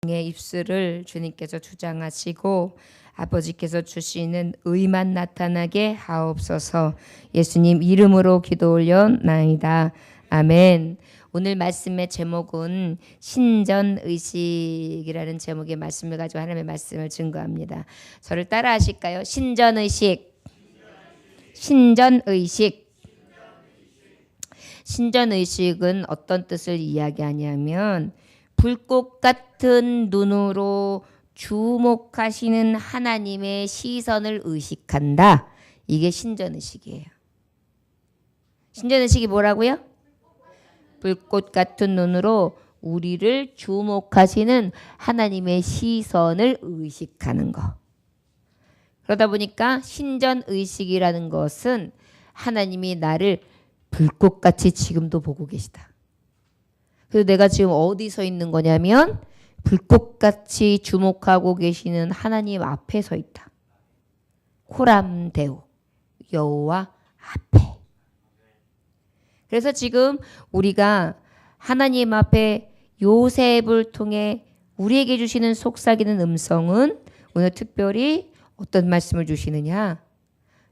의 입술을 주님께서 주장하시고 아버지께서 주시는 의만 나타나게 하옵소서. 예수님 이름으로 기도 올려나이다. 아멘. 오늘 말씀의 제목은 신전의식이라는 제목의 말씀을 가지고 하나님의 말씀을 증거합니다. 저를 따라 하실까요? 신전의식. 신전의식. 신전의식은 어떤 뜻을 이야기하냐면 불꽃 같은 눈으로 주목하시는 하나님의 시선을 의식한다. 이게 신전의식이에요. 신전의식이 뭐라고요? 불꽃 같은 눈으로 우리를 주목하시는 하나님의 시선을 의식하는 거. 그러다 보니까 신전의식이라는 것은 하나님이 나를 불꽃같이 지금도 보고 계시다. 그래서 내가 지금 어디 서 있는 거냐면 불꽃같이 주목하고 계시는 하나님 앞에 서 있다. 호람데오 여호와 앞에. 그래서 지금 우리가 하나님 앞에 요셉을 통해 우리에게 주시는 속삭이는 음성은 오늘 특별히 어떤 말씀을 주시느냐?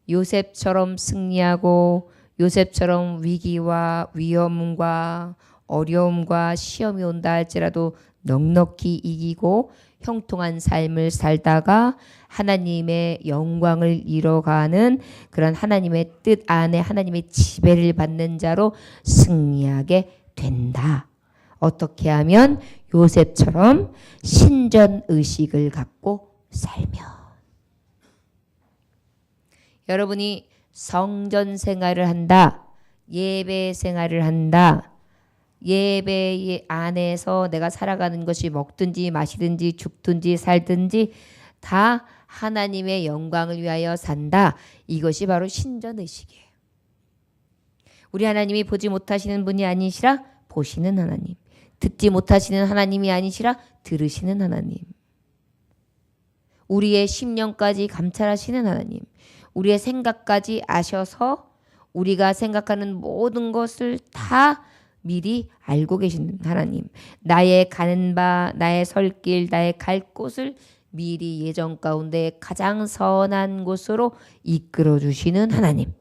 요셉처럼 승리하고 요셉처럼 위기와 위험과 어려움과 시험이 온다 할지라도 넉넉히 이기고 형통한 삶을 살다가 하나님의 영광을 이뤄가는 그런 하나님의 뜻 안에 하나님의 지배를 받는 자로 승리하게 된다. 어떻게 하면? 요셉처럼 신전의식을 갖고 살면. 여러분이 성전 생활을 한다. 예배 생활을 한다. 예배 안에서 내가 살아가는 것이 먹든지 마시든지 죽든지 살든지 다 하나님의 영광을 위하여 산다. 이것이 바로 신전의식이에요. 우리 하나님이 보지 못하시는 분이 아니시라 보시는 하나님. 듣지 못하시는 하나님이 아니시라 들으시는 하나님. 우리의 심령까지 감찰하시는 하나님. 우리의 생각까지 아셔서 우리가 생각하는 모든 것을 다 미리 알고 계신 하나님. 나의 가는 바, 나의 설 길, 나의 갈 곳을 미리 예정 가운데 가장 선한 곳으로 이끌어 주시는 하나님.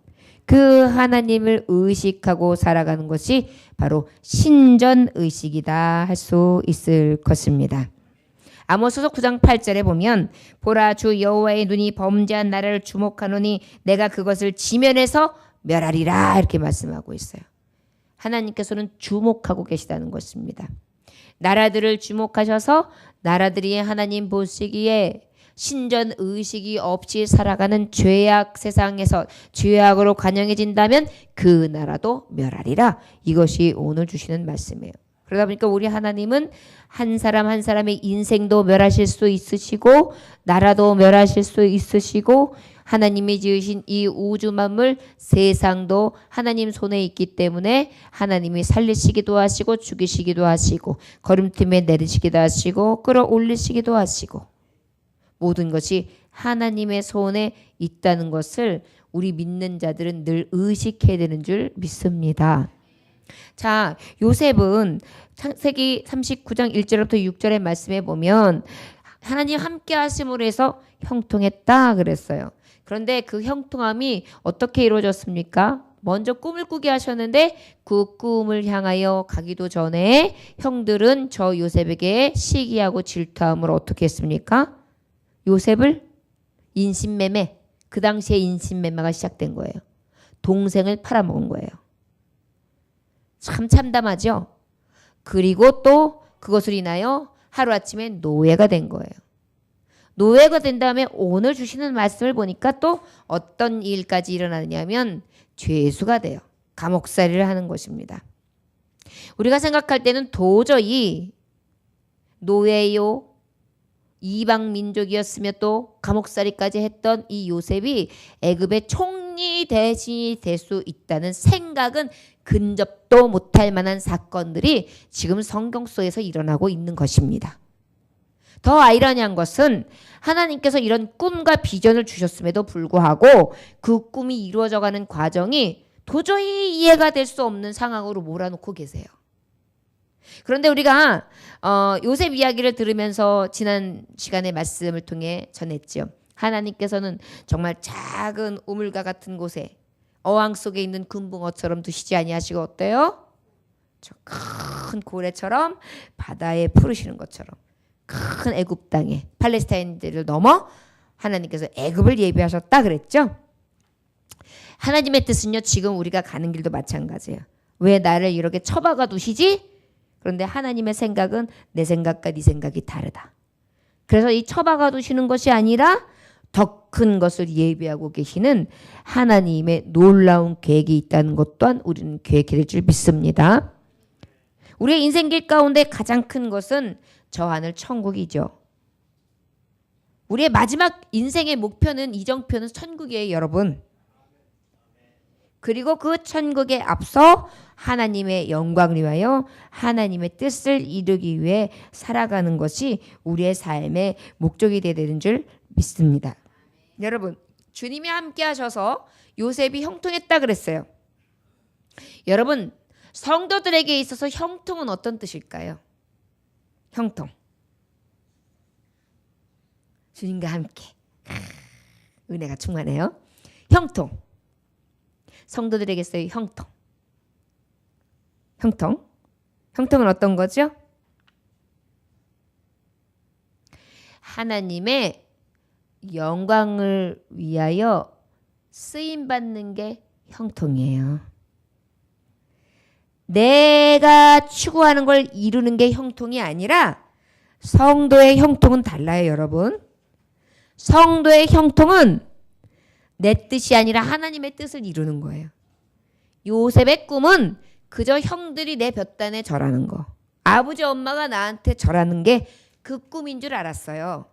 그 하나님을 의식하고 살아가는 것이 바로 신전의식이다 할 수 있을 것입니다. 아모스서 9장 8절에 보면 보라 주 여호와의 눈이 범죄한 나라를 주목하노니 내가 그것을 지면에서 멸하리라 이렇게 말씀하고 있어요. 하나님께서는 주목하고 계시다는 것입니다. 나라들을 주목하셔서 나라들이 하나님 보시기에 신전의식이 없이 살아가는 죄악 세상에서 죄악으로 관영해진다면 그 나라도 멸하리라. 이것이 오늘 주시는 말씀이에요. 그러다 보니까 우리 하나님은 한 사람 한 사람의 인생도 멸하실 수 있으시고 나라도 멸하실 수 있으시고 하나님이 지으신 이 우주 만물 세상도 하나님 손에 있기 때문에 하나님이 살리시기도 하시고 죽이시기도 하시고 걸음틈에 내리시기도 하시고 끌어올리시기도 하시고 모든 것이 하나님의 손에 있다는 것을 우리 믿는 자들은 늘 의식해야 되는 줄 믿습니다. 자, 요셉은 창세기 39장 1절부터 6절의 말씀에 보면 하나님 함께 하심으로 해서 형통했다 그랬어요. 그런데 그 형통함이 어떻게 이루어졌습니까? 먼저 꿈을 꾸게 하셨는데 그 꿈을 향하여 가기도 전에 형들은 저 요셉에게 시기하고 질투함으로 어떻게 했습니까? 요셉을 인신매매, 그 당시에 인신매매가 시작된 거예요. 동생을 팔아먹은 거예요. 참 참담하죠? 그리고 또 그것을 인하여 하루아침에 노예가 된 거예요. 노예가 된 다음에 오늘 주시는 말씀을 보니까 또 어떤 일까지 일어나느냐면 죄수가 돼요. 감옥살이를 하는 것입니다. 우리가 생각할 때는 도저히 노예요, 이방 민족이었으며 또 감옥살이까지 했던 이 요셉이 애굽의 총리 대신이 될 수 있다는 생각은 근접도 못할 만한 사건들이 지금 성경 속에서 일어나고 있는 것입니다. 더 아이러니한 것은 하나님께서 이런 꿈과 비전을 주셨음에도 불구하고 그 꿈이 이루어져가는 과정이 도저히 이해가 될 수 없는 상황으로 몰아놓고 계세요. 그런데 우리가 요셉 이야기를 들으면서 지난 시간의 말씀을 통해 전했죠. 하나님께서는 정말 작은 우물가 같은 곳에 어항 속에 있는 금붕어처럼 두시지 아니하시고 어때요? 저 큰 고래처럼 바다에 푸르시는 것처럼 큰 애굽 땅에 팔레스타인들을 넘어 하나님께서 애굽을 예비하셨다 그랬죠. 하나님의 뜻은요, 지금 우리가 가는 길도 마찬가지예요. 왜 나를 이렇게 처박아 두시지? 그런데 하나님의 생각은 내 생각과 네 생각이 다르다. 그래서 이 처박아 두시는 것이 아니라 더 큰 것을 예비하고 계시는 하나님의 놀라운 계획이 있다는 것 또한 우리는 기억해야 될 줄 믿습니다. 우리의 인생길 가운데 가장 큰 것은 저 하늘 천국이죠. 우리의 마지막 인생의 목표는, 이정표는 천국이에요, 여러분. 그리고 그 천국에 앞서 하나님의 영광을 위하여 하나님의 뜻을 이루기 위해 살아가는 것이 우리의 삶의 목적이 되어야 되는 줄 믿습니다. 여러분, 주님이 함께 하셔서 요셉이 형통했다 그랬어요. 여러분, 성도들에게 있어서 형통은 어떤 뜻일까요? 형통. 주님과 함께. 은혜가 충만해요. 형통. 성도들에게 있어요. 형통. 형통. 형통은 어떤 거죠? 하나님의 영광을 위하여 쓰임받는 게 형통이에요. 내가 추구하는 걸 이루는 게 형통이 아니라 성도의 형통은 달라요, 여러분. 성도의 형통은 내 뜻이 아니라 하나님의 뜻을 이루는 거예요. 요셉의 꿈은 그저 형들이 내 볕단에 절하는 거. 아버지 엄마가 나한테 절하는 게 그 꿈인 줄 알았어요.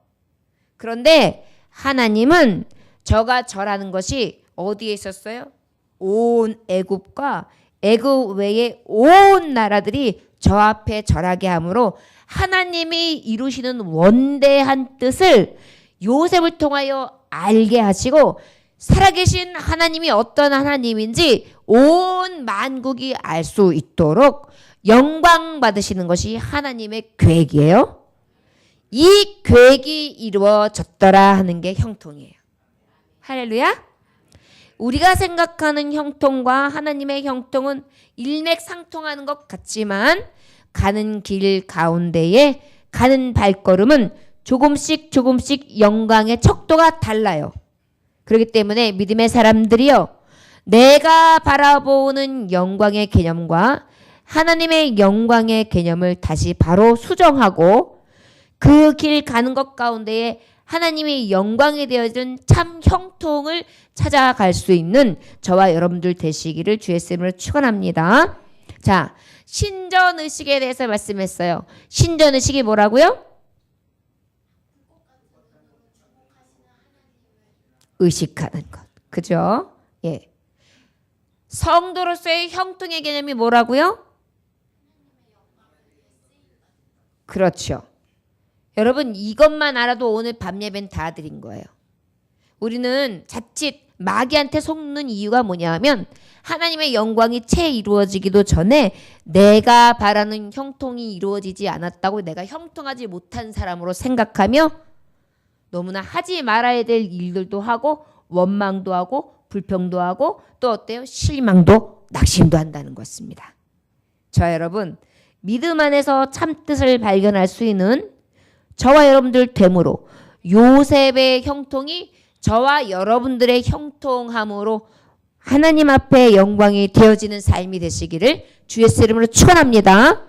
그런데 하나님은 저가 절하는 것이 어디에 있었어요? 온 애굽과 애굽 외의 온 나라들이 저 앞에 절하게 함으로 하나님이 이루시는 원대한 뜻을 요셉을 통하여 알게 하시고 살아계신 하나님이 어떤 하나님인지 온 만국이 알 수 있도록 영광 받으시는 것이 하나님의 계획이에요. 이 계획이 이루어졌더라 하는 게 형통이에요. 할렐루야. 우리가 생각하는 형통과 하나님의 형통은 일맥상통하는 것 같지만 가는 길 가운데에 가는 발걸음은 조금씩 영광의 척도가 달라요. 그렇기 때문에 믿음의 사람들이요, 내가 바라보는 영광의 개념과 하나님의 영광의 개념을 다시 바로 수정하고 그 길 가는 것 가운데에 하나님의 영광이 되어진 참 형통을 찾아갈 수 있는 저와 여러분들 되시기를 주의 이름으로 축원합니다. 자, 신전의식에 대해서 말씀했어요. 신전의식이 뭐라고요? 의식하는 것. 그죠? 예. 성도로서의 형통의 개념이 뭐라고요? 그렇죠. 여러분, 이것만 알아도 오늘 밤 예배는 다 드린 거예요. 우리는 자칫 마귀한테 속는 이유가 뭐냐면 하나님의 영광이 채 이루어지기도 전에 내가 바라는 형통이 이루어지지 않았다고 내가 형통하지 못한 사람으로 생각하며 너무나 하지 말아야 될 일들도 하고 원망도 하고 불평도 하고 또 어때요? 실망도 낙심도 한다는 것입니다. 저 여러분, 믿음 안에서 참뜻을 발견할 수 있는 저와 여러분들 되므로 요셉의 형통이 저와 여러분들의 형통함으로 하나님 앞에 영광이 되어지는 삶이 되시기를 주의 이름으로 축원합니다.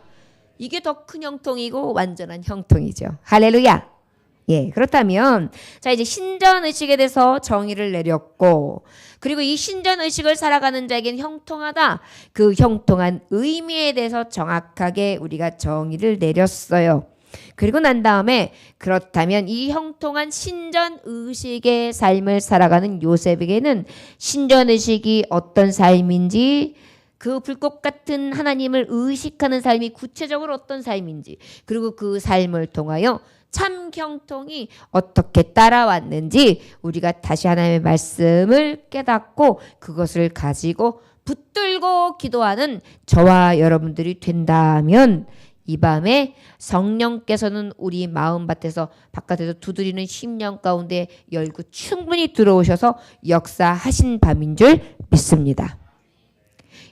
이게 더 큰 형통이고 완전한 형통이죠. 할렐루야. 예, 그렇다면 자, 이제 신전의식에 대해서 정의를 내렸고, 그리고 이 신전의식을 살아가는 자에게는 형통하다, 그 형통한 의미에 대해서 정확하게 우리가 정의를 내렸어요. 그리고 난 다음에 그렇다면 이 형통한 신전의식의 삶을 살아가는 요셉에게는 신전의식이 어떤 삶인지, 그 불꽃 같은 하나님을 의식하는 삶이 구체적으로 어떤 삶인지, 그리고 그 삶을 통하여 참 형통이 어떻게 따라왔는지 우리가 다시 하나님의 말씀을 깨닫고 그것을 가지고 붙들고 기도하는 저와 여러분들이 된다면 이 밤에 성령께서는 우리 마음밭에서 바깥에서 두드리는 심령 가운데 열고 충분히 들어오셔서 역사하신 밤인 줄 믿습니다.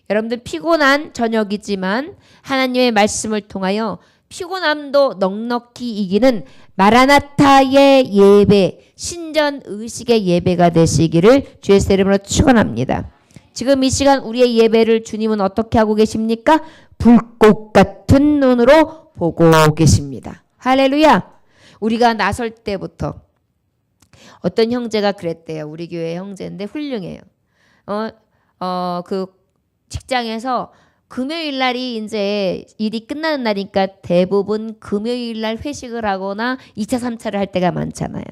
여러분들 피곤한 저녁이지만 하나님의 말씀을 통하여 피곤함도 넉넉히 이기는 마라나타의 예배, 신전 의식의 예배가 되시기를 주의 이름으로 축원합니다. 지금 이 시간 우리의 예배를 주님은 어떻게 하고 계십니까? 불꽃 같은 눈으로 보고 계십니다. 할렐루야. 우리가 나설 때부터 어떤 형제가 그랬대요. 우리 교회 형제인데 훌륭해요. 그 직장에서 금요일 날이 이제 일이 끝나는 날이니까 대부분 금요일 날 회식을 하거나 2차, 3차를 할 때가 많잖아요.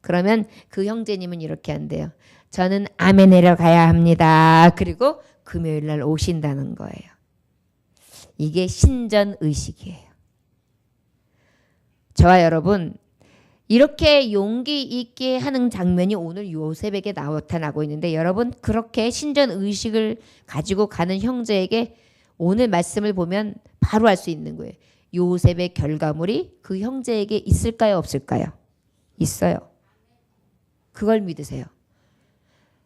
그러면 그 형제님은 이렇게 한대요. 저는 아멘 내려가야 합니다. 그리고 금요일 날 오신다는 거예요. 이게 신전 의식이에요. 저와 여러분, 이렇게 용기 있게 하는 장면이 오늘 요셉에게 나타나고 있는데 여러분 그렇게 신전 의식을 가지고 가는 형제에게 오늘 말씀을 보면 바로 알 수 있는 거예요. 요셉의 결과물이 그 형제에게 있을까요? 없을까요? 있어요. 그걸 믿으세요.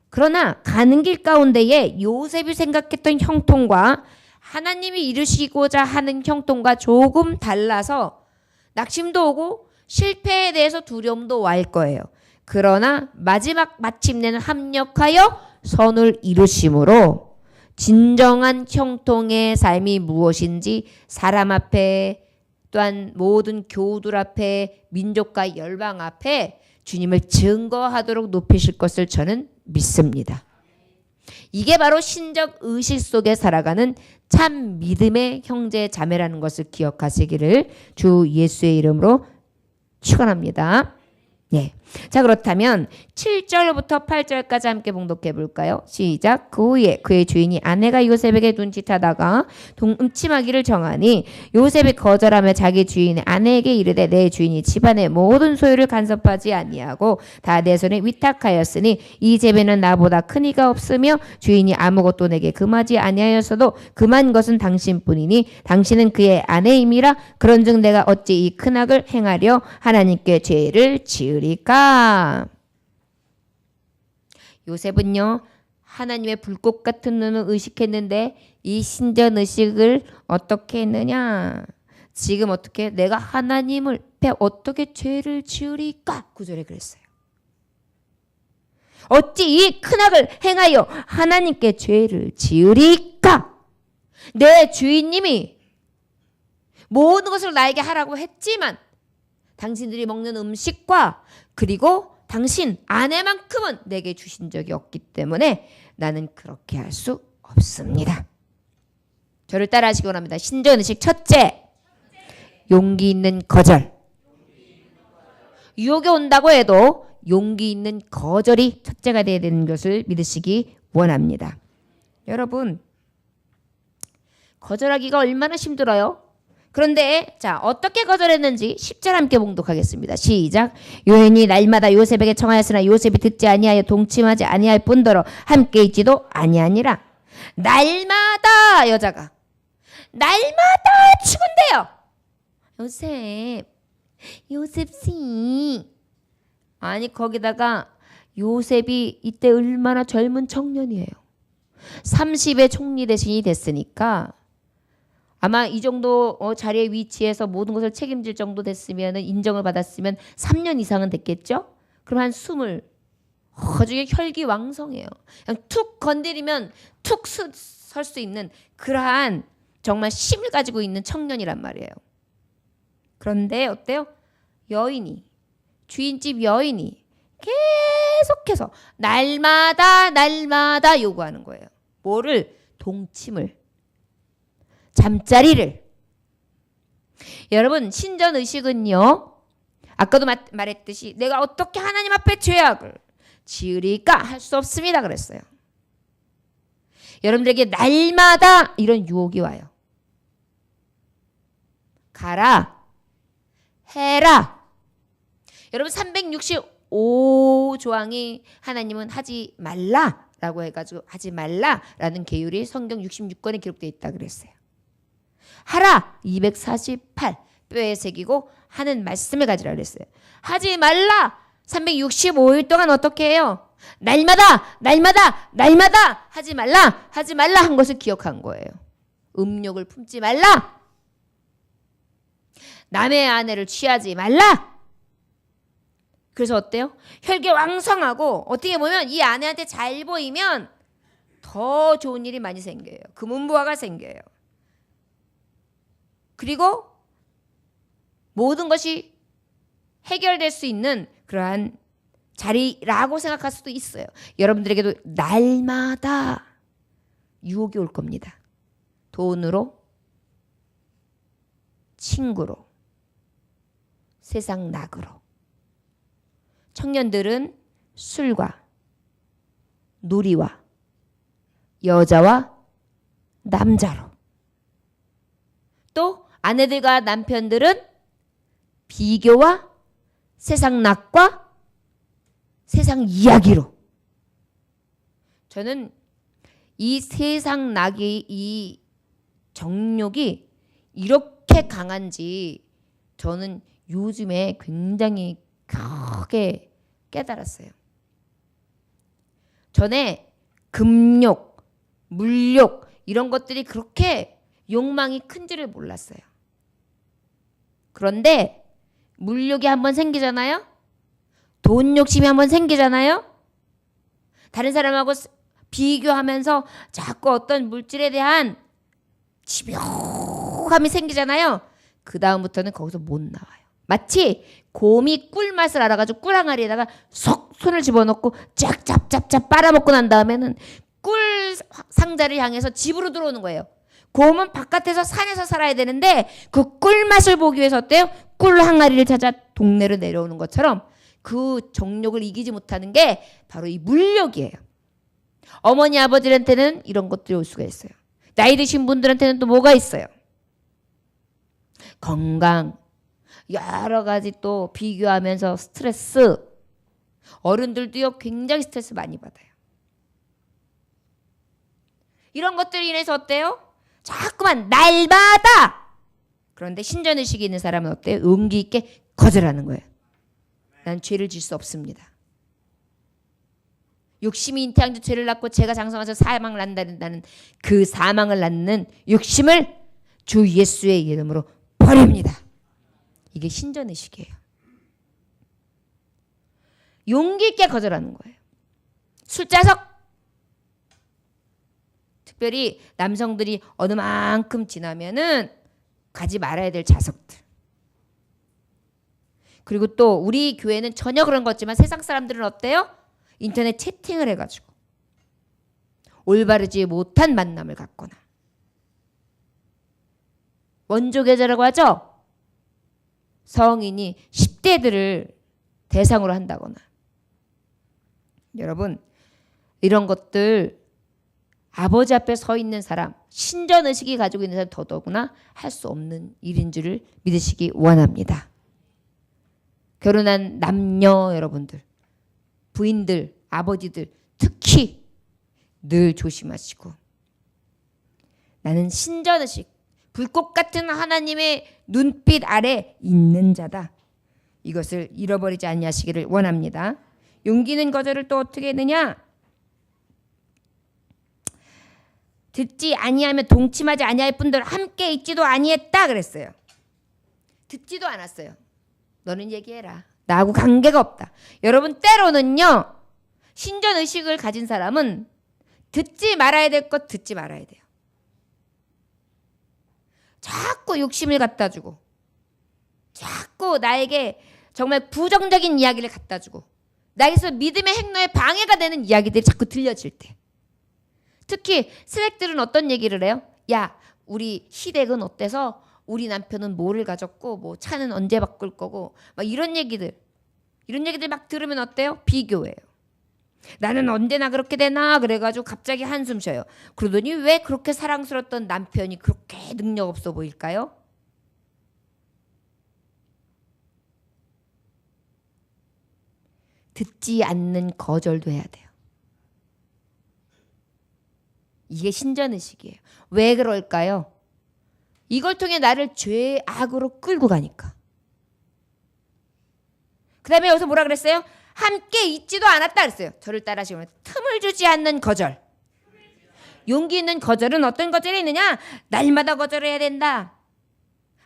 그러나 가는 길 가운데에 요셉이 생각했던 형통과 하나님이 이루시고자 하는 형통과 조금 달라서 낙심도 오고 실패에 대해서 두려움도 와 할 거예요. 그러나 마지막 마침내는 합력하여 선을 이루심으로 진정한 형통의 삶이 무엇인지 사람 앞에 또한 모든 교우들 앞에 민족과 열방 앞에 주님을 증거하도록 높이실 것을 저는 믿습니다. 이게 바로 신적 의식 속에 살아가는 참 믿음의 형제 자매라는 것을 기억하시기를 주 예수의 이름으로 축원합니다. 네. 자, 그렇다면 7절부터 8절까지 함께 봉독해 볼까요? 시작. 그 후에 그의 주인이 아내가 요셉에게 눈짓하다가 음침하기를 정하니 요셉이 거절하며 자기 주인의 아내에게 이르되 내 주인이 집안의 모든 소유를 간섭하지 아니하고 다 내 손에 위탁하였으니 이 재배는 나보다 큰 이가 없으며 주인이 아무것도 내게 금하지 아니하였어도 금한 것은 당신뿐이니 당신은 그의 아내임이라 그런즉 내가 어찌 이 큰 악을 행하려 하나님께 죄를 지으리까. 요셉은요 하나님의 불꽃 같은 눈을 의식했는데 이 신전 의식을 어떻게 했느냐? 지금 어떻게 내가 하나님을 어떻게 죄를 지으리까? 9절에 그랬어요. 어찌 이 큰 악을 행하여 하나님께 죄를 지으리까? 내 주인님이 모든 것을 나에게 하라고 했지만 당신들이 먹는 음식과 그리고 당신 아내만큼은 내게 주신 적이 없기 때문에 나는 그렇게 할 수 없습니다. 저를 따라 하시기 원합니다. 신전의식 첫째, 용기 있는 거절. 유혹이 온다고 해도 용기 있는 거절이 첫째가 되어야 되는 것을 믿으시기 원합니다. 여러분, 거절하기가 얼마나 힘들어요? 그런데 자 어떻게 거절했는지 10절 함께 봉독하겠습니다. 시작. 여인이 날마다 요셉에게 청하였으나 요셉이 듣지 아니하여 동침하지 아니할 뿐더러 함께 있지도 아니하니라. 날마다 여자가 날마다 추근대요. 요셉씨. 아니 거기다가 요셉이 이때 얼마나 젊은 청년이에요. 30의 총리 대신이 됐으니까 아마 이 정도 자리에 위치해서 모든 것을 책임질 정도 됐으면 인정을 받았으면 3년 이상은 됐겠죠? 그럼 한 20. 나중에 혈기왕성해요. 그냥 툭 건드리면 툭 설 수 있는 그러한 정말 힘을 가지고 있는 청년이란 말이에요. 그런데 어때요? 여인이 주인집 여인이 계속해서 날마다 요구하는 거예요. 뭐를? 동침을. 잠자리를. 여러분 신전의식은요 아까도 말했듯이 내가 어떻게 하나님 앞에 죄악을 지으리까 할 수 없습니다 그랬어요. 여러분들에게 날마다 이런 유혹이 와요. 가라 해라. 여러분 365조항이 하나님은 하지 말라라고 해가지고 하지 말라라는 계율이 성경 66권에 기록되어 있다 그랬어요. 하라 248 뼈에 새기고 하는 말씀을 가지라 그랬어요. 하지 말라 365일 동안 어떻게 해요? 날마다 하지 말라 한 것을 기억한 거예요. 음욕을 품지 말라. 남의 아내를 취하지 말라. 그래서 어때요? 혈기왕성하고 어떻게 보면 이 아내한테 잘 보이면 더 좋은 일이 많이 생겨요. 금은부화가 생겨요. 그리고 모든 것이 해결될 수 있는 그러한 자리라고 생각할 수도 있어요. 여러분들에게도 날마다 유혹이 올 겁니다. 돈으로, 친구로, 세상 낙으로. 청년들은 술과 놀이와 여자와 남자로. 또 아내들과 남편들은 비교와 세상 낙과 세상 이야기로. 저는 이 세상 낙의 이 정욕이 이렇게 강한지 저는 요즘에 굉장히 크게 깨달았어요. 전에 금욕, 물욕 이런 것들이 그렇게 욕망이 큰지를 몰랐어요. 그런데 물욕이 한번 생기잖아요. 돈 욕심이 한번 생기잖아요. 다른 사람하고 비교하면서 자꾸 어떤 물질에 대한 집요함이 생기잖아요. 그 다음부터는 거기서 못 나와요. 마치 곰이 꿀맛을 알아가지고 꿀 항아리에다가 쏙 손을 집어넣고 쫙 빨아먹고 난 다음에는 꿀 상자를 향해서 집으로 들어오는 거예요. 곰은 바깥에서 산에서 살아야 되는데 그 꿀맛을 보기 위해서 어때요? 꿀 항아리를 찾아 동네로 내려오는 것처럼 그 정욕을 이기지 못하는 게 바로 이 물욕이에요. 어머니 아버지한테는 이런 것들이 올 수가 있어요. 나이 드신 분들한테는 또 뭐가 있어요? 건강, 여러 가지 또 비교하면서 스트레스. 어른들도요 굉장히 스트레스 많이 받아요. 이런 것들로 인해서 어때요? 자꾸만 날마다. 그런데 신전의식이 있는 사람은 어때요? 용기 있게 거절하는 거예요. 난 죄를 질 수 없습니다. 욕심이 잉태한 죄를 낳고 제가 장성해서 사망을 낳는다는 그 사망을 낳는 욕심을 주 예수의 이름으로 버립니다. 이게 신전의식이에요. 용기 있게 거절하는 거예요. 술자석. 특별히 남성들이 어느 만큼 지나면은 가지 말아야 될 자석들. 그리고 또 우리 교회는 전혀 그런 거 없지만 세상 사람들은 어때요? 인터넷 채팅을 해가지고 올바르지 못한 만남을 갖거나 원조 계좌라고 하죠. 성인이 10대들을 대상으로 한다거나. 여러분 이런 것들 아버지 앞에 서 있는 사람, 신전의식이 가지고 있는 사람 더더구나 할 수 없는 일인 줄을 믿으시기 원합니다. 결혼한 남녀 여러분들, 부인들, 아버지들 특히 늘 조심하시고 나는 신전의식, 불꽃 같은 하나님의 눈빛 아래 있는 자다. 이것을 잃어버리지 아니하시기를 원합니다. 용기 있는 거절을 또 어떻게 했느냐? 듣지 아니하면 동침하지 아니할 뿐들 함께 있지도 아니했다 그랬어요. 듣지도 않았어요. 너는 얘기해라. 나하고 관계가 없다. 여러분 때로는요. 신전의식을 가진 사람은 듣지 말아야 될 것 듣지 말아야 돼요. 자꾸 욕심을 갖다 주고 자꾸 나에게 정말 부정적인 이야기를 갖다 주고 나에게서 믿음의 행로에 방해가 되는 이야기들이 자꾸 들려질 때 특히 스낵들은 어떤 얘기를 해요? 야, 우리 시댁은 어때서 우리 남편은 뭐를 가졌고 뭐 차는 언제 바꿀 거고 막 이런 얘기들 막 들으면 어때요? 비교해요. 나는 언제나 그렇게 되나 그래가지고 갑자기 한숨 쉬어요. 그러더니 왜 그렇게 사랑스럽던 남편이 그렇게 능력 없어 보일까요? 듣지 않는 거절도 해야 돼요. 이게 신전의식이에요. 왜 그럴까요? 이걸 통해 나를 죄의 악으로 끌고 가니까. 그 다음에 여기서 뭐라 그랬어요? 함께 있지도 않았다 그랬어요. 저를 따라하시면 틈을 주지 않는 거절. 용기 있는 거절은 어떤 거절이 있느냐? 날마다 거절해야 된다.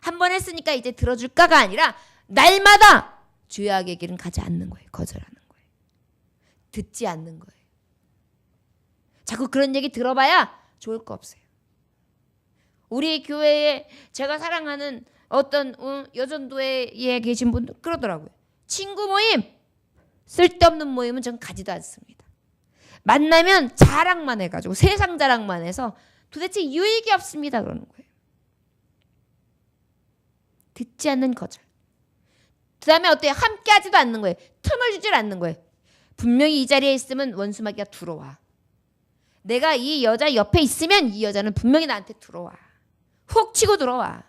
한 번 했으니까 이제 들어줄까가 아니라 날마다 죄악의 길은 가지 않는 거예요. 거절하는 거예요. 듣지 않는 거예요. 자꾸 그런 얘기 들어봐야 좋을 거 없어요. 우리 교회에 제가 사랑하는 어떤 여전도에 계신 분들 그러더라고요. 친구 모임, 쓸데없는 모임은 전 가지도 않습니다. 만나면 자랑만 해가지고 세상 자랑만 해서 도대체 유익이 없습니다. 그러는 거예요. 듣지 않는 거절. 그 다음에 어때요? 함께 하지도 않는 거예요. 틈을 주질 않는 거예요. 분명히 이 자리에 있으면 원수마귀가 들어와. 내가 이 여자 옆에 있으면 이 여자는 분명히 나한테 들어와. 훅 치고 들어와.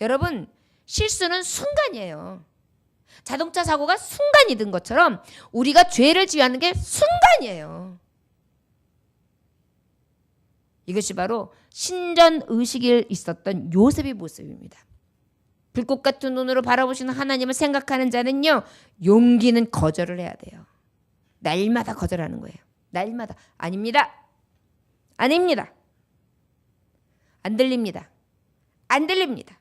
여러분, 실수는 순간이에요. 자동차 사고가 순간이 든 것처럼 우리가 죄를 지어하는 게 순간이에요. 이것이 바로 신전의식이 있었던 요셉의 모습입니다. 불꽃 같은 눈으로 바라보시는 하나님을 생각하는 자는요, 용기는 거절을 해야 돼요. 날마다 거절하는 거예요. 날마다. 아닙니다. 아닙니다. 안 들립니다. 안 들립니다.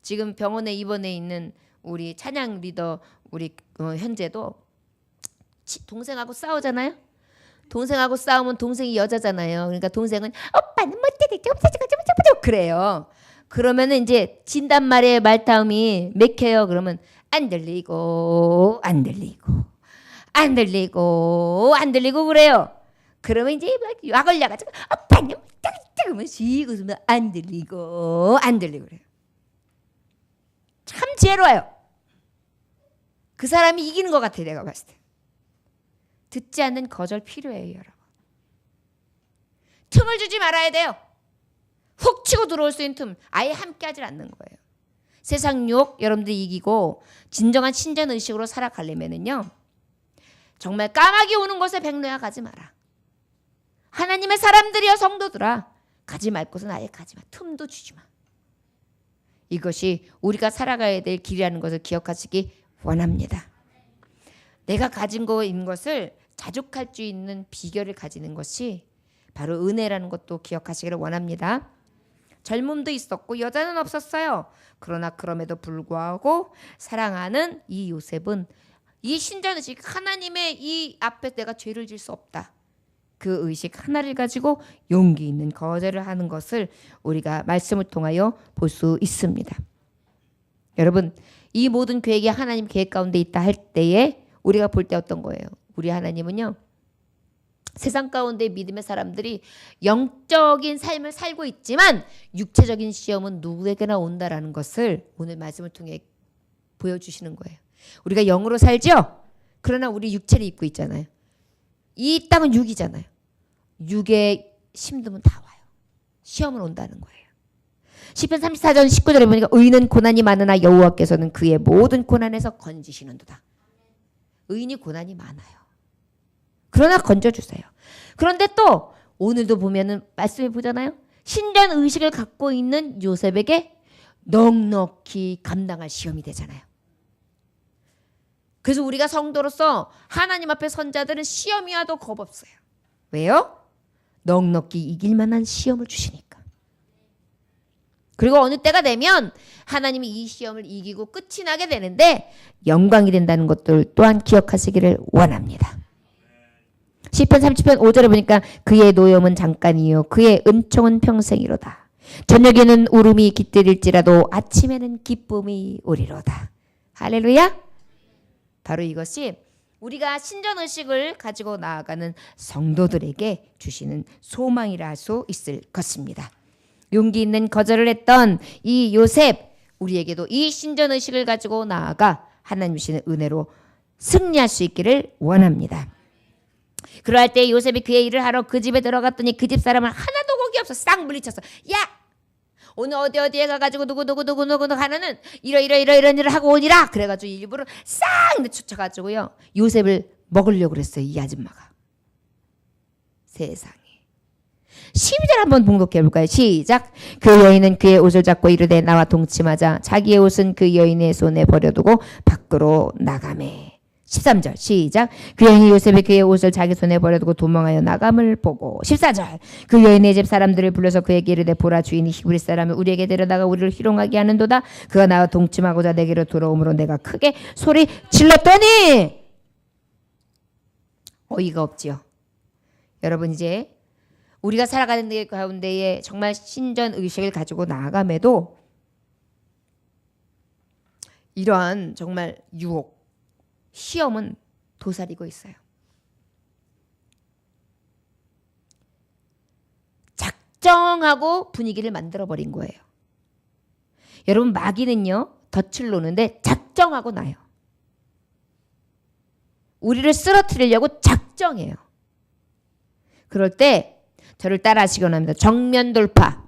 지금 병원에 입원해 있는 우리 찬양 리더 우리 현재도 동생하고 싸우잖아요. 동생하고 싸우면 동생이 여자잖아요. 그러니까 동생은 오빠는 못되겠지 없어지고 그래요. 그러면은 이제 진단말의 말다음이 맥혀요. 그러면 안 들리고 안 들리고 안 들리고 안 들리고 그래요. 그러면 이제 막 와걸려가지고 오빠는 그러면 쉬고 있으면 안 들리고 안 들리고 그래요. 참 지혜로워요. 그 사람이 이기는 것 같아요. 내가 봤을 때. 듣지 않는 거절 필요해요. 여러분. 틈을 주지 말아야 돼요. 훅 치고 들어올 수 있는 틈. 아예 함께 하질 않는 거예요. 세상 유혹 여러분들이 이기고 진정한 신전의식으로 살아가려면은요. 정말 까마귀 오는 곳에 백로야 가지 마라. 하나님의 사람들이여 성도들아. 가지 말 곳은 아예 가지 마. 틈도 주지 마. 이것이 우리가 살아가야 될 길이라는 것을 기억하시기 원합니다. 내가 가진 거인 것을 자족할 수 있는 비결을 가지는 것이 바로 은혜라는 것도 기억하시기를 원합니다. 젊음도 있었고 여자는 없었어요. 그러나 그럼에도 불구하고 사랑하는 이 요셉은 이 신전의식 하나님의 이 앞에 내가 죄를 질 수 없다. 그 의식 하나를 가지고 용기 있는 거절을 하는 것을 우리가 말씀을 통하여 볼 수 있습니다. 여러분, 이 모든 계획이 하나님 계획 가운데 있다 할 때에 우리가 볼 때 어떤 거예요? 우리 하나님은요. 세상 가운데 믿음의 사람들이 영적인 삶을 살고 있지만 육체적인 시험은 누구에게나 온다라는 것을 오늘 말씀을 통해 보여주시는 거예요. 우리가 영으로 살죠? 그러나 우리 육체를 입고 있잖아요. 이 땅은 육이잖아요. 육에 힘듦은 다 와요. 시험은 온다는 거예요. 시편 34장 19절에 보니까 의인은 고난이 많으나 여호와께서는 그의 모든 고난에서 건지시는도다. 의인이 고난이 많아요. 그러나 건져주세요. 그런데 또 오늘도 보면은 말씀해 보잖아요. 신전 의식을 갖고 있는 요셉에게 넉넉히 감당할 시험이 되잖아요. 그래서 우리가 성도로서 하나님 앞에 선 자들은 시험이 와도 겁 없어요. 왜요? 넉넉히 이길 만한 시험을 주시니까. 그리고 어느 때가 되면 하나님이 이 시험을 이기고 끝이 나게 되는데 영광이 된다는 것들 또한 기억하시기를 원합니다. 시편 30편 5절에 보니까 그의 노염은 잠깐이요 그의 은총은 평생이로다. 저녁에는 울음이 깃들일지라도 아침에는 기쁨이 오리로다. 할렐루야. 바로 이것이 우리가 신전의식을 가지고 나아가는 성도들에게 주시는 소망이라 할 수 있을 것입니다. 용기 있는 거절을 했던 이 요셉, 우리에게도 이 신전의식을 가지고 나아가 하나님 주시는 은혜로 승리할 수 있기를 원합니다. 그러할 때 요셉이 그의 일을 하러 그 집에 들어갔더니 그 집 사람은 하나도 거기 없어. 싹 물리쳤어. 야! 오늘 어디에 가가지고 누구 하나는 이런 일을 하고 오니라. 그래가지고 일부러 싹 내쫓아가지고요. 요셉을 먹으려고 그랬어요. 이 아줌마가. 세상에. 12절 한번 봉독해 볼까요? 시작. 그 여인은 그의 옷을 잡고 이르되 나와 동침하자 자기의 옷은 그 여인의 손에 버려두고 밖으로 나가매. 13절 시작. 그 여인이 요셉이 그의 옷을 자기 손에 버려두고 도망하여 나감을 보고. 14절 그 여인의 집 사람들을 불러서 그에게 이르되 보라 주인이 히브리 사람을 우리에게 데려다가 우리를 희롱하게 하는도다. 그가 나와 동침하고자 내게로 돌아오므로 내가 크게 소리 질렀더니. 어이가 없지요. 여러분 이제 우리가 살아가는 데 가운데에 정말 신전 의식을 가지고 나아감에도 이러한 정말 유혹, 시험은 도사리고 있어요. 작정하고 분위기를 만들어버린 거예요. 여러분 마귀는요 덫을 놓는데 작정하고 나요. 우리를 쓰러뜨리려고 작정해요. 그럴 때 저를 따라 하시기 합니다. 정면 돌파.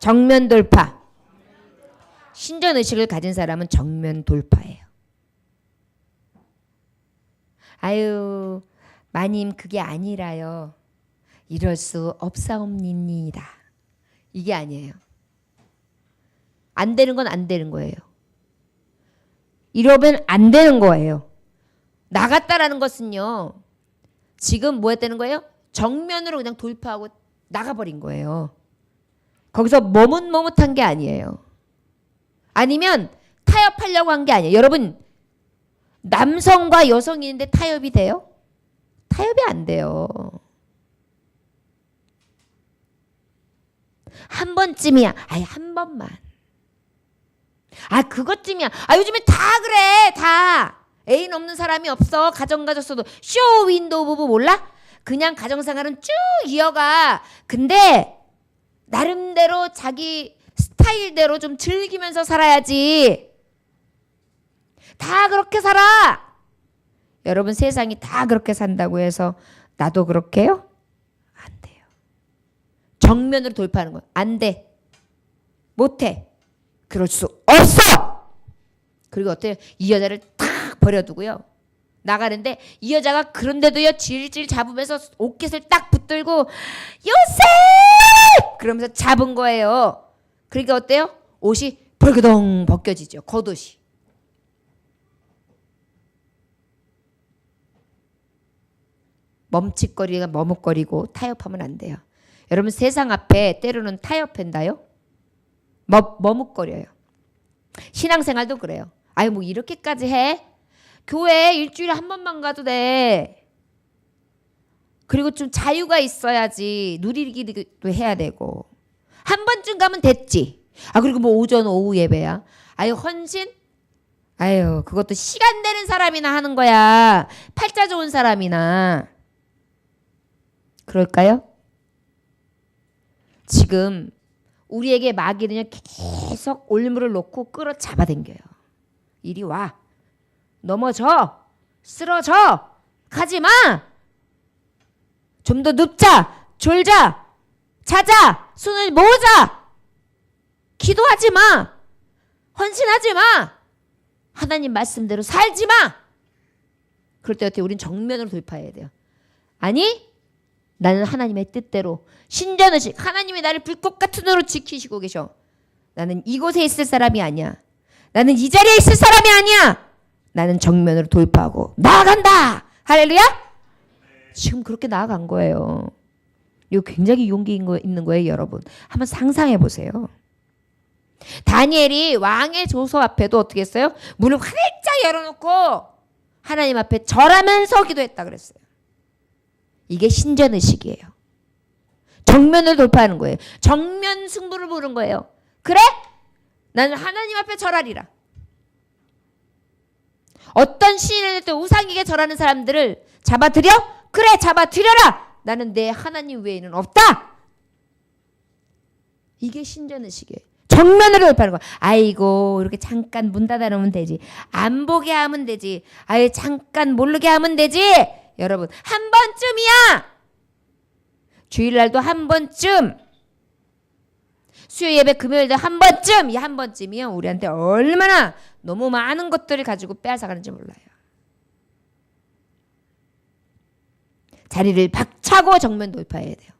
정면 돌파. 신전 의식을 가진 사람은 정면 돌파예요. 아유 마님 그게 아니라요. 이럴 수 없사옵니다. 이게 아니에요. 안 되는 건 안 되는 거예요. 이러면 안 되는 거예요. 나갔다라는 것은요. 지금 뭐 했다는 거예요? 정면으로 그냥 돌파하고 나가버린 거예요. 거기서 머뭇머뭇한 게 아니에요. 아니면 타협하려고 한 게 아니에요. 여러분 남성과 여성이 있는데 타협이 돼요? 타협이 안 돼요. 한 번쯤이야. 아니 한 번만. 아 그것쯤이야. 아 요즘에 다 그래. 다. 애인 없는 사람이 없어. 가정 가졌어도 쇼 윈도우 부부 몰라? 그냥 가정생활은 쭉 이어가. 근데 나름대로 자기 스타일대로 좀 즐기면서 살아야지. 다 그렇게 살아. 여러분 세상이 다 그렇게 산다고 해서 나도 그렇게 해요? 안 돼요. 정면으로 돌파하는 거야. 안 돼. 못해. 그럴 수 없어. 그리고 어때요? 이 여자를 탁 버려두고요. 나가는데 이 여자가 그런데도요 질질 잡으면서 옷깃을 딱 붙들고 요셉! 그러면서 잡은 거예요. 그러니까 어때요? 옷이 벌그덩 벗겨지죠. 겉옷이. 멈칫거리가 머뭇거리고 타협하면 안 돼요. 여러분 세상 앞에 때로는 타협한다요? 머뭇거려요. 신앙생활도 그래요. 아유 뭐 이렇게까지 해? 교회 일주일에 한 번만 가도 돼. 그리고 좀 자유가 있어야지. 누리기도 해야 되고. 한 번쯤 가면 됐지. 아 그리고 뭐 오전 오후 예배야. 아유 헌신? 아유 그것도 시간 되는 사람이나 하는 거야. 팔자 좋은 사람이나. 그럴까요? 지금 우리에게 마귀는요 계속 올무를 놓고 끌어 잡아당겨요. 이리 와. 넘어져. 쓰러져. 가지마. 좀 더 눕자. 졸자. 자자. 손을 모으자. 기도하지 마. 헌신하지 마. 하나님 말씀대로 살지 마. 그럴 때 어떻게 우린 정면으로 돌파해야 돼요. 아니 나는 하나님의 뜻대로 신전의식 하나님이 나를 불꽃 같은 눈으로 지키시고 계셔. 나는 이곳에 있을 사람이 아니야. 나는 이 자리에 있을 사람이 아니야. 나는 정면으로 돌파하고 나아간다. 할렐루야. 지금 그렇게 나아간 거예요. 이거 굉장히 용기 있는 거예요. 여러분 한번 상상해 보세요. 다니엘이 왕의 조서 앞에도 어떻게 했어요? 문을 활짝 열어놓고 하나님 앞에 절하면서 기도했다 그랬어요. 이게 신전의식이에요. 정면을 돌파하는 거예요. 정면 승부를 보는 거예요. 그래? 나는 하나님 앞에 절하리라. 어떤 시인을 또 우상에게 절하는 사람들을 잡아들여? 그래 잡아들여라. 나는 내 하나님 외에는 없다. 이게 신전의식이에요. 정면으로 돌파하는 거야. 아이고 이렇게 잠깐 문 닫아놓으면 되지. 안 보게 하면 되지. 아유 잠깐 모르게 하면 되지. 여러분 한 번쯤이야. 주일날도 한 번쯤. 수요 예배 금요일도 한 번쯤. 이 한 번쯤이요 우리한테 얼마나 너무 많은 것들을 가지고 빼앗아가는지 몰라요. 자리를 박차고 정면 돌파해야 돼요.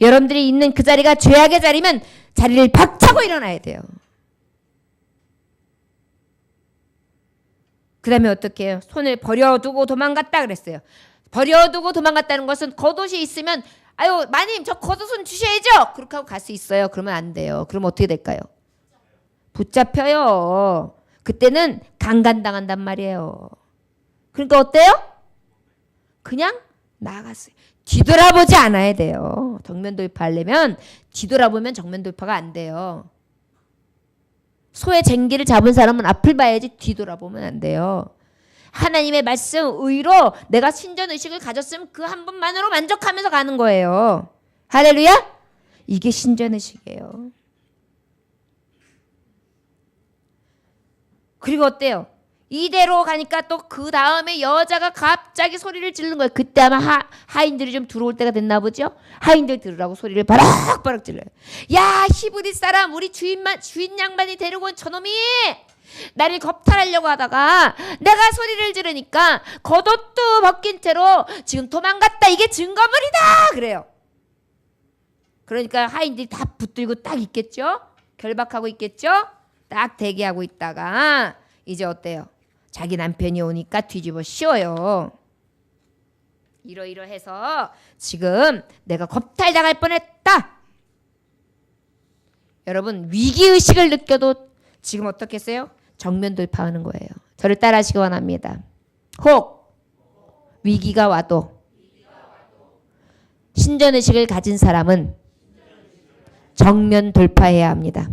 여러분들이 있는 그 자리가 죄악의 자리면 자리를 박차고 일어나야 돼요. 그 다음에 어떻게 해요? 손을 버려두고 도망갔다 그랬어요. 버려두고 도망갔다는 것은 겉옷이 있으면 아유 마님 저 겉옷은 주셔야죠. 그렇게 하고 갈 수 있어요. 그러면 안 돼요. 그러면 어떻게 될까요? 붙잡혀요. 그때는 강간당한단 말이에요. 그러니까 어때요? 그냥 나갔어요. 뒤돌아보지 않아야 돼요. 정면 돌파하려면 뒤돌아보면 정면 돌파가 안 돼요. 소의 쟁기를 잡은 사람은 앞을 봐야지 뒤돌아보면 안 돼요. 하나님의 말씀 의로 내가 신전의식을 가졌으면 그 한 번만으로 만족하면서 가는 거예요. 할렐루야? 이게 신전의식이에요. 그리고 어때요? 이대로 가니까 또 그 다음에 여자가 갑자기 소리를 지르는 거예요. 그때 아마 하인들이 좀 들어올 때가 됐나 보죠? 하인들 들으라고 소리를 바락바락 질러요. 야 히브리 사람 우리 주인 양반이 데리고 온 저놈이 나를 겁탈하려고 하다가 내가 소리를 지르니까 겉옷도 벗긴 채로 지금 도망갔다. 이게 증거물이다 그래요. 그러니까 하인들이 다 붙들고 딱 있겠죠? 결박하고 있겠죠? 딱 대기하고 있다가 이제 어때요? 자기 남편이 오니까 뒤집어 씌워요. 이러이러해서 지금 내가 겁탈당할 뻔했다. 여러분 위기의식을 느껴도 지금 어떻겠어요? 정면 돌파하는 거예요. 저를 따라하시기 원합니다. 혹 위기가 와도 신전의식을 가진 사람은 정면 돌파해야 합니다.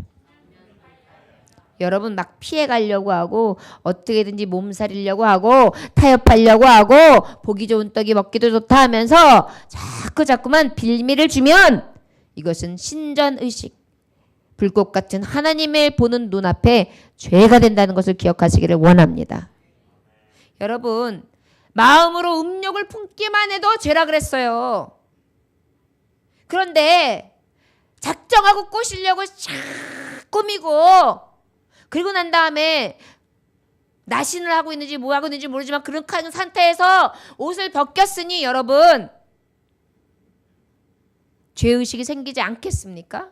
여러분 막 피해가려고 하고 어떻게든지 몸살이려고 하고 타협하려고 하고 보기 좋은 떡이 먹기도 좋다 하면서 자꾸만 빌미를 주면 이것은 신전의식 불꽃 같은 하나님의 보는 눈앞에 죄가 된다는 것을 기억하시기를 원합니다. 여러분 마음으로 음욕을 품기만 해도 죄라 그랬어요. 그런데 작정하고 꼬시려고 쫙 꾸미고 그리고 난 다음에 나신을 하고 있는지 뭐 하고 있는지 모르지만 그런 상태에서 옷을 벗겼으니 여러분 죄의식이 생기지 않겠습니까?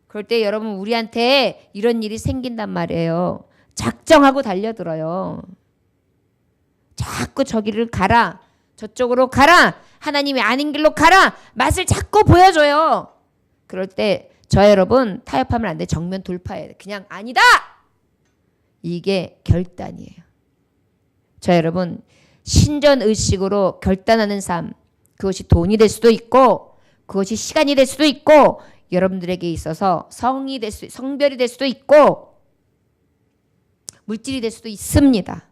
그럴 때 여러분 우리한테 이런 일이 생긴단 말이에요. 작정하고 달려들어요. 자꾸 저기를 가라. 저쪽으로 가라. 하나님이 아닌 길로 가라. 맛을 자꾸 보여줘요. 그럴 때 저 여러분 타협하면 안 돼. 정면 돌파해야 돼. 그냥 아니다. 이게 결단이에요. 저 여러분 신전의식으로 결단하는 삶 그것이 돈이 될 수도 있고 그것이 시간이 될 수도 있고 여러분들에게 있어서 성별이 될 수도 있고 물질이 될 수도 있습니다.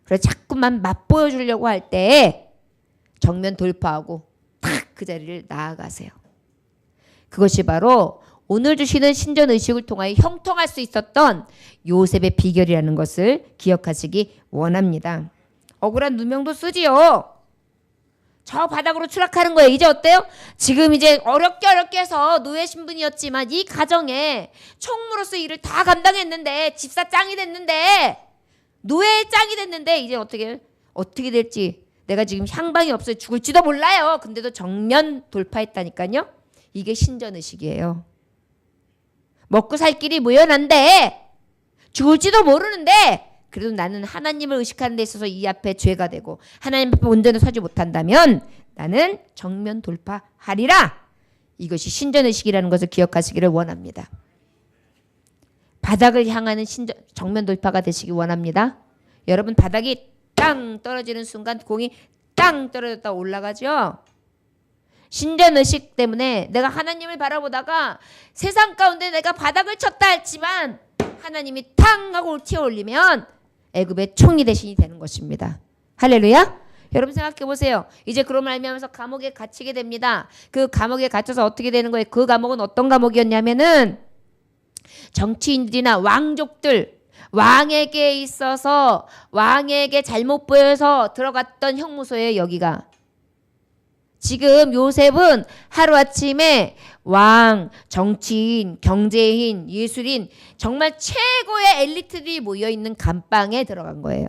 그래서 자꾸만 맛보여주려고 할 때 정면 돌파하고 탁 그 자리를 나아가세요. 그것이 바로 오늘 주시는 신전의식을 통하여 형통할 수 있었던 요셉의 비결이라는 것을 기억하시기 원합니다. 억울한 누명도 쓰지요. 저 바닥으로 추락하는 거예요. 이제 어때요? 지금 이제 어렵게 해서 노예 신분이었지만 이 가정에 총무로서 일을 다 감당했는데 집사 짱이 됐는데 노예 짱이 됐는데 이제 어떻게 될지 내가 지금 향방이 없어요. 죽을지도 몰라요. 근데도 정면 돌파했다니까요. 이게 신전의식이에요. 먹고 살 길이 무연한데 죽을지도 모르는데 그래도 나는 하나님을 의식하는 데 있어서 이 앞에 죄가 되고 하나님 앞에 온전히 서지 못한다면 나는 정면 돌파하리라. 이것이 신전의식이라는 것을 기억하시기를 원합니다. 바닥을 향하는 정면 돌파가 되시기 원합니다. 여러분 바닥이 땅 떨어지는 순간 공이 땅 떨어졌다 올라가죠. 신전의식 때문에 내가 하나님을 바라보다가 세상 가운데 내가 바닥을 쳤다 했지만 하나님이 탕 하고 튀어 올리면 애굽의 총리 대신이 되는 것입니다. 할렐루야. 여러분 생각해 보세요. 이제 그런 말미암아서 감옥에 갇히게 됩니다. 그 감옥에 갇혀서 어떻게 되는 거예요? 그 감옥은 어떤 감옥이었냐면은 정치인들이나 왕족들 왕에게 있어서 왕에게 잘못 보여서 들어갔던 형무소예요. 여기가. 지금 요셉은 하루아침에 왕, 정치인, 경제인, 예술인 정말 최고의 엘리트들이 모여있는 감방에 들어간 거예요.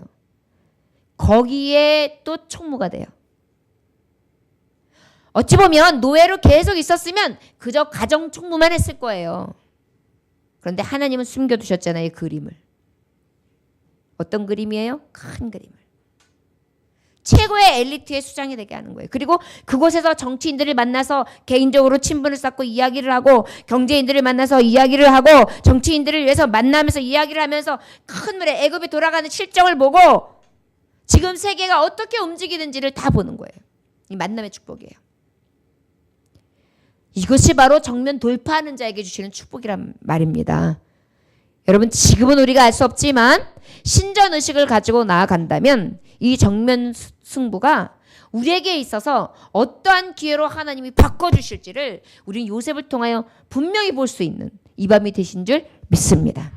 거기에 또 총무가 돼요. 어찌 보면 노예로 계속 있었으면 그저 가정 총무만 했을 거예요. 그런데 하나님은 숨겨두셨잖아요. 그림을. 어떤 그림이에요? 큰 그림을. 최고의 엘리트의 수장이 되게 하는 거예요. 그리고 그곳에서 정치인들을 만나서 개인적으로 친분을 쌓고 이야기를 하고, 경제인들을 만나서 이야기를 하고, 정치인들을 위해서 만나면서 이야기를 하면서 큰 물에 애굽이 돌아가는 실정을 보고 지금 세계가 어떻게 움직이는지를 다 보는 거예요. 이 만남의 축복이에요. 이것이 바로 정면 돌파하는 자에게 주시는 축복이란 말입니다. 여러분, 지금은 우리가 알 수 없지만 신전의식을 가지고 나아간다면 이 정면 승부가 우리에게 있어서 어떠한 기회로 하나님이 바꿔주실지를 우리는 요셉을 통하여 분명히 볼 수 있는 이 밤이 되신 줄 믿습니다.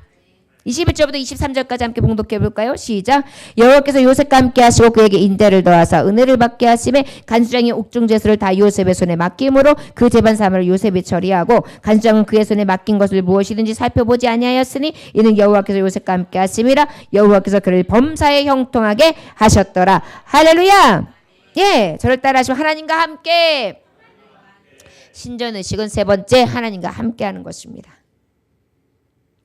21절부터 23절까지 함께 봉독해 볼까요? 시작. 여호와께서 요셉과 함께 하시고 그에게 인대를 더하사 은혜를 받게 하심에 간수장이 옥중제수를 다 요셉의 손에 맡김으로 그 재반 사물을 요셉이 처리하고, 간수장은 그의 손에 맡긴 것을 무엇이든지 살펴보지 아니하였으니 이는 여호와께서 요셉과 함께 하심이라. 여호와께서 그를 범사에 형통하게 하셨더라. 할렐루야. 예, 저를 따라 하시고 하나님과 함께. 신전의식은 세 번째, 하나님과 함께 하는 것입니다.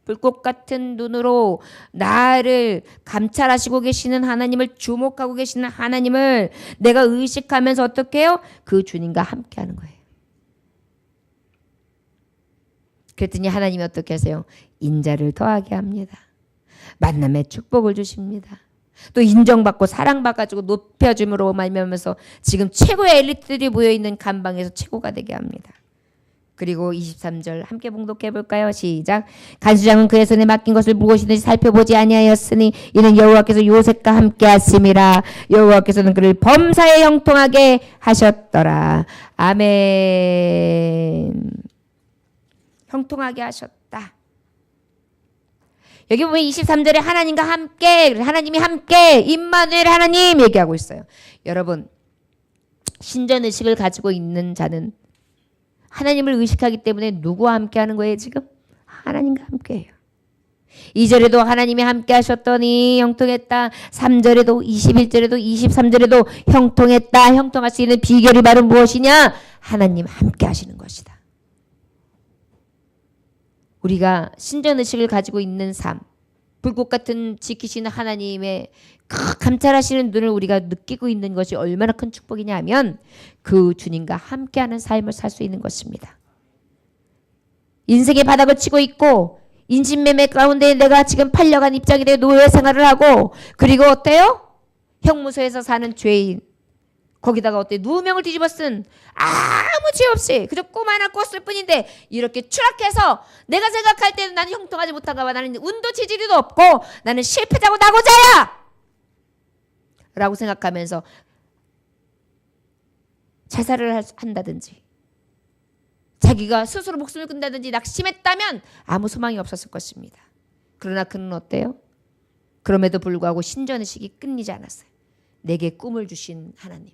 불꽃 같은 눈으로 나를 감찰하시고 계시는 하나님을, 주목하고 계시는 하나님을 내가 의식하면서 어떻게 해요? 그 주님과 함께 하는 거예요. 그랬더니 하나님이 어떻게 하세요? 인자를 더하게 합니다. 만남의 축복을 주십니다. 또 인정받고 사랑받아가지고 높여줌으로 말미암아서 지금 최고의 엘리트들이 모여있는 간방에서 최고가 되게 합니다. 그리고 23절 함께 봉독해 볼까요? 시작. 간수장은 그의 손에 맡긴 것을 무엇이든지 살펴보지 아니하였으니 이는 여호와께서 요셉과 함께 하심이라. 여호와께서는 그를 범사에 형통하게 하셨더라. 아멘. 형통하게 하셨다. 여기 보면 23절에 하나님과 함께, 하나님이 함께, 임마누엘 하나님 얘기하고 있어요. 여러분, 신전의식을 가지고 있는 자는 하나님을 의식하기 때문에 누구와 함께 하는 거예요 지금? 하나님과 함께해요. 2절에도 하나님이 함께 하셨더니 형통했다. 3절에도 21절에도 23절에도 형통했다. 형통할 수 있는 비결이 바로 무엇이냐? 하나님 함께 하시는 것이다. 우리가 신전의식을 가지고 있는 삶, 불꽃 같은 지키시는 하나님의 감찰하시는 눈을 우리가 느끼고 있는 것이 얼마나 큰 축복이냐 하면 그 주님과 함께하는 삶을 살 수 있는 것입니다. 인생의 바닥을 치고 있고 인신매매 가운데 내가 지금 팔려간 입장이 되어 노예 생활을 하고, 그리고 어때요? 형무소에서 사는 죄인, 거기다가 어때? 누명을 뒤집어 쓴 아무 죄 없이 그저 꿈 하나 꿨을 뿐인데 이렇게 추락해서 내가 생각할 때는 나는 형통하지 못한가 봐. 나는 운도 체질도 없고 나는 실패자고 낙오자야! 라고 생각하면서 자살을 한다든지 자기가 스스로 목숨을 끊는다든지 낙심했다면 아무 소망이 없었을 것입니다. 그러나 그는 어때요? 그럼에도 불구하고 신전의식이 끊이지 않았어요. 내게 꿈을 주신 하나님.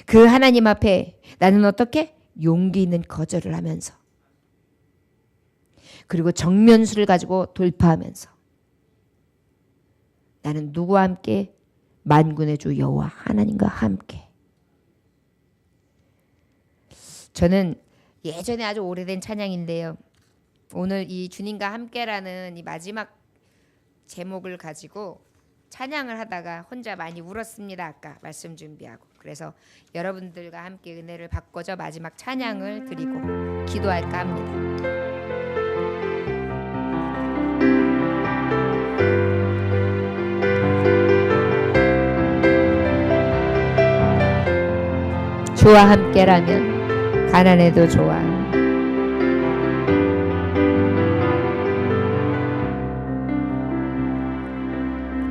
그 하나님 앞에 나는 어떻게? 용기 있는 거절을 하면서, 그리고 정면수를 가지고 돌파하면서 나는 누구와 함께? 만군의 주 여호와 하나님과 함께. 저는 예전에 아주 오래된 찬양인데요, 오늘 이 주님과 함께라는 이 마지막 제목을 가지고 찬양을 하다가 혼자 많이 울었습니다. 아까 말씀 준비하고. 그래서 여러분들과 함께 은혜를 받고자 마지막 찬양을 드리고 기도할까 합니다. 주와 함께라면 가난해도 좋아.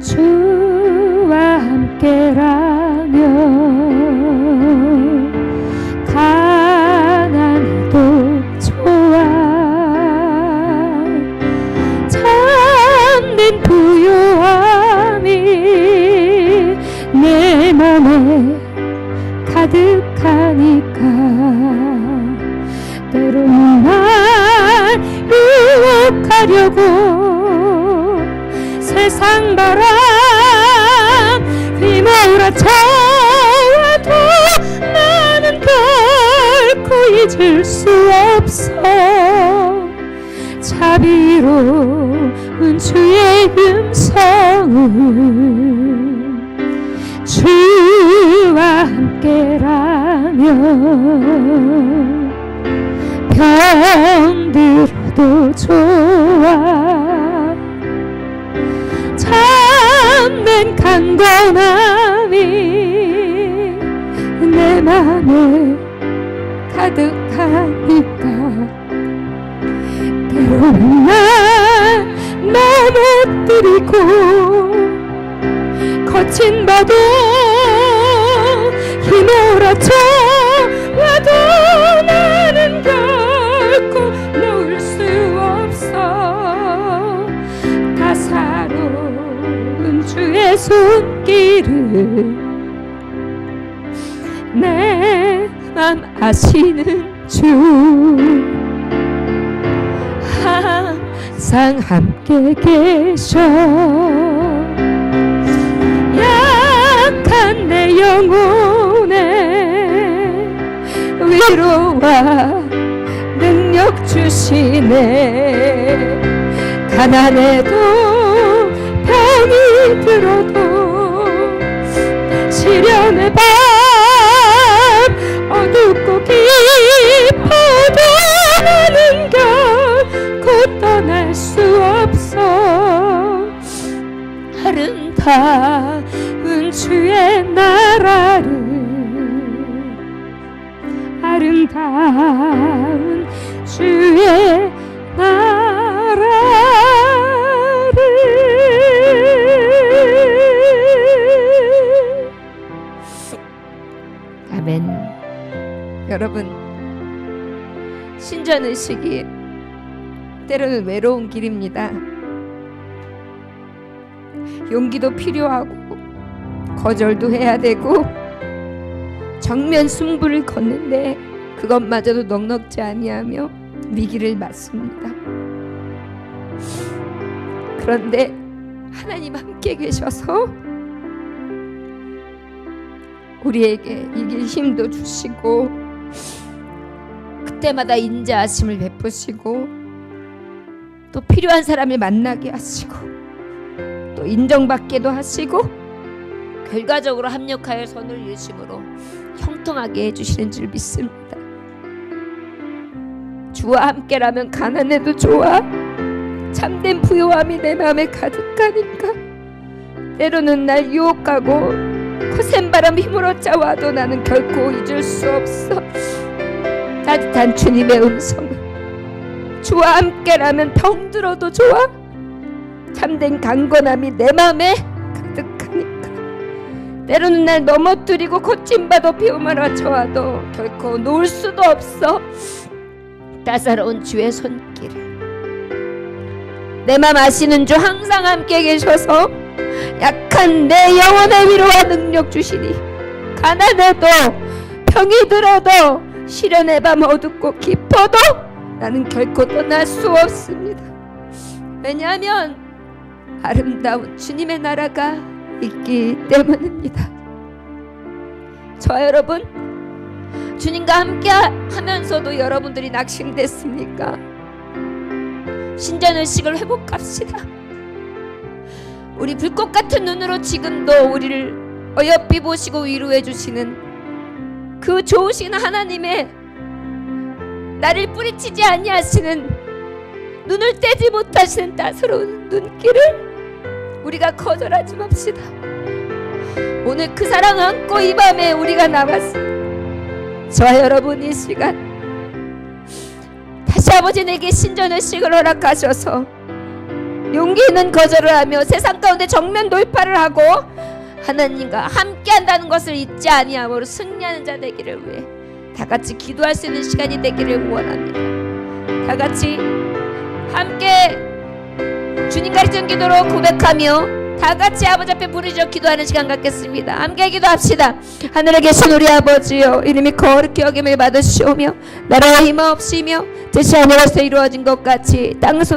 주와 함께라면 가난해도 좋아. 참된 부요함이 내 맘에 가득하니까 때로는 날 유혹하려고 세상 바람 휘몰아쳐 잊을 수 없어. 자비로운 주의 음성은 주와 함께라면 병들어도 좋아. 참된 강건함이 내 맘에 가득하니까 때로는 날 넘어뜨리고 거친 바도 휘몰아쳐 와도 나는 결코 놓을 수 없어. 다사로운 주의 손길을 내 맘 아시는 주 항상 함께 계셔. 약한 내 영혼에 위로와 능력 주시네. 가난해도 병이 들어도 시련의 밤 어둡고 깊어도 나는 결코 떠날 수 없어. 아름다운 주의 나라를, 아름다운 주의 나라를. 아멘. 여러분, 신전의식이 때로는 외로운 길입니다. 용기도 필요하고 거절도 해야 되고 정면 승부를 걷는데 그것마저도 넉넉지 아니하며 위기를 맞습니다. 그런데 하나님 함께 계셔서 우리에게 이길 힘도 주시고 그때마다 인자하심을 베푸시고 또 필요한 사람을 만나게 하시고 또 인정받게도 하시고 결과적으로 합력하여 선을 이루심으로 형통하게 해주시는 줄 믿습니다. 주와 함께라면 가난해도 좋아. 참된 부요함이 내 마음에 가득하니까 때로는 날 유혹하고 거센 바람 힘으로 짜와도 나는 결코 잊을 수 없어. 따뜻한 주님의 음성은 주와 함께라면 병들어도 좋아. 참된 강건함이 내 마음에 가득하니까 때로는 날 넘어뜨리고 거친 바도 비움을 쳐와도 결코 놓을 수도 없어. 따사로운 주의 손길을 내 맘 아시는 주 항상 함께 계셔서 약한 내 영혼의 위로와 능력 주시니 가난해도 병이 들어도 시련의 밤 어둡고 깊어도 나는 결코 떠날 수 없습니다. 왜냐하면 아름다운 주님의 나라가 있기 때문입니다. 저 여러분, 주님과 함께 하면서도 여러분들이 낙심됐습니까? 신전의식을 회복합시다. 우리 불꽃 같은 눈으로 지금도 우리를 어여삐 보시고 위로해 주시는 그 좋으신 하나님의 나를 뿌리치지 아니하시는 눈을 떼지 못하시는 따스러운 눈길을 우리가 거절하지 맙시다. 오늘 그 사랑 안고 이 밤에 우리가 남았습니다. 저와 여러분 이 시간 다시 아버지 내게 신전의식을 허락하셔서 용기 있는 거절을 하며 세상 가운데 정면 돌파를 하고 하나님과 함께 한다는 것을 잊지 아니함으로 승리하는 자 되기를 위해 다같이 기도할 수 있는 시간이 되기를 원합니다. 다같이 함께 주님 가르치는 기도로 고백하며 다같이 아버지 앞에 부르짖어 기도하는 시간 갖겠습니다. 함께 기도합시다. 하늘에 계신 우리 아버지여, 이름이 거룩히 여김을 받으시오며 나라와 힘없이며 뜻이 하늘에서 이루어진 것 같이 땅에서